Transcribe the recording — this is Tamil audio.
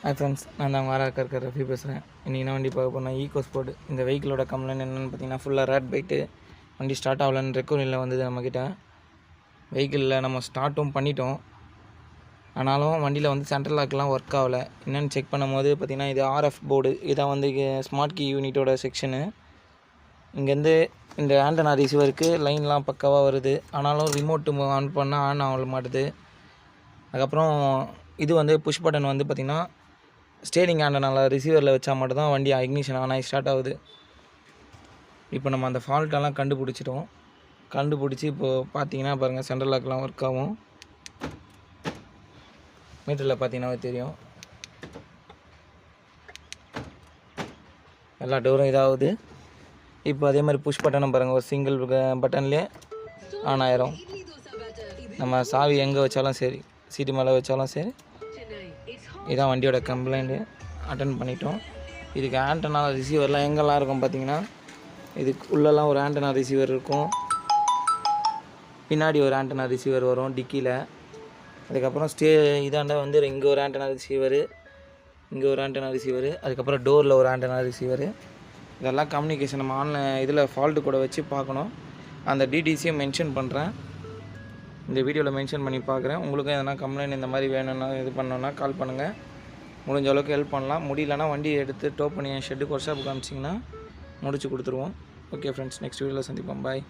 ஹாய் ஃப்ரெண்ட்ஸ், நான் தான் வாராக இருக்க ரஃபி பேசுகிறேன். இன்றைக்கி நான் வண்டி பார்க்க போனால் ஈகோ ஸ்போர்ட். இந்த வெஹிக்கிளோட கம்ப்ளைண்ட் என்னென்னு பார்த்தீங்கன்னா, ஃபுல்லாக ரேட் பைட்டு, வண்டி ஸ்டார்ட் ஆகலன்னு ரெக்கவரியில் வந்தது நம்மக்கிட்ட. வெஹிக்கிளில் நம்ம ஸ்டார்ட்டும் பண்ணிட்டோம், ஆனாலும் வண்டியில் வந்து சென்ட்ரல் லாக்லாம் ஒர்க் ஆகலை. என்னென்னு செக் பண்ணும்போது பார்த்திங்கன்னா, இது ஆர்எஃப் போர்டு, இதான் வந்து ஸ்மார்ட் கீ யூனிட்டோட செக்ஷனு. இங்கேருந்து இந்த ஆண்டனா ரிசீவருக்கு லைன்லாம் பக்காவாக வருது, ஆனாலும் ரிமோட்டு ஆன் பண்ணால் ஆன் ஆக மாட்டுது. அதுக்கப்புறம் இது வந்து புஷ் பட்டன் வந்து பார்த்திங்கன்னா, ஸ்டேரிங் ஆண்டனாவில் ரிசீவரில் வச்சா மட்டும்தான் வண்டி இக்னிஷன் ஆன் ஆகி ஸ்டார்ட் ஆகுது. இப்போ நம்ம அந்த ஃபால்ட்டெல்லாம் கண்டுபிடிச்சிட்டோம். கண்டுபிடிச்சி இப்போது பார்த்தீங்கன்னா பாருங்கள், சென்ட்ரல் லாக்லாம் ஒர்க் ஆகும். மீட்டரில் பார்த்தீங்கன்னா தெரியும், எல்லா டோரும் இதாகுது. இப்போ அதே மாதிரி புஷ் பட்டனும் பாருங்கள், ஒரு சிங்கிள் பட்டன்லேயே ஆன் ஆயிரும். நம்ம சாவி எங்கே வச்சாலும் சரி, சீட்டு மேலே வச்சாலும் சரி. இதான் வண்டியோட கம்ப்ளைண்ட்டு. அட்டன் பண்ணிட்டோம். இதுக்கு ஆண்டனா ரிசீவர்லாம் எங்கெல்லாம் இருக்கும் பார்த்தீங்கன்னா, இதுக்கு உள்ளெல்லாம் ஒரு ஆண்டனா ரிசீவர் இருக்கும், பின்னாடி ஒரு ஆண்டனா ரிசீவர் வரும் டிக்கியில். அதுக்கப்புறம் இதாண்ட வந்து இங்கே ஒரு ஆண்டனா ரிசீவரு, இங்கே ஒரு ஆண்டனா ரிசீவரு, அதுக்கப்புறம் டோரில் ஒரு ஆண்டனா ரிசீவரு. இதெல்லாம் கம்யூனிகேஷன் நம்ம ஆன்லைன் இதில் ஃபால்ட்டு கூட வச்சு பார்க்கணும். அந்த டிடிசியை மென்ஷன் பண்ணுறேன், இந்த வீடியோவில் மென்ஷன் பண்ணி பார்க்குறேன். உங்களுக்கும் எதனா கம்ப்ளைண்ட் இந்த மாதிரி வேணும்னா இது பண்ணோன்னா கால் பண்ணுங்கள். முடிஞ்ச அளவுக்கு ஹெல்ப் பண்ணலாம். முடியலன்னா வண்டியை எடுத்து டோ பண்ணி என் ஷெட்டுக்கு ஒர்க் ஷாப்புக்கு காமிச்சிங்கன்னா முடிச்சு கொடுத்துருவோம். ஓகே ஃப்ரெண்ட்ஸ், நெக்ஸ்ட் வீடியோவில் சந்திப்போம். பாய்.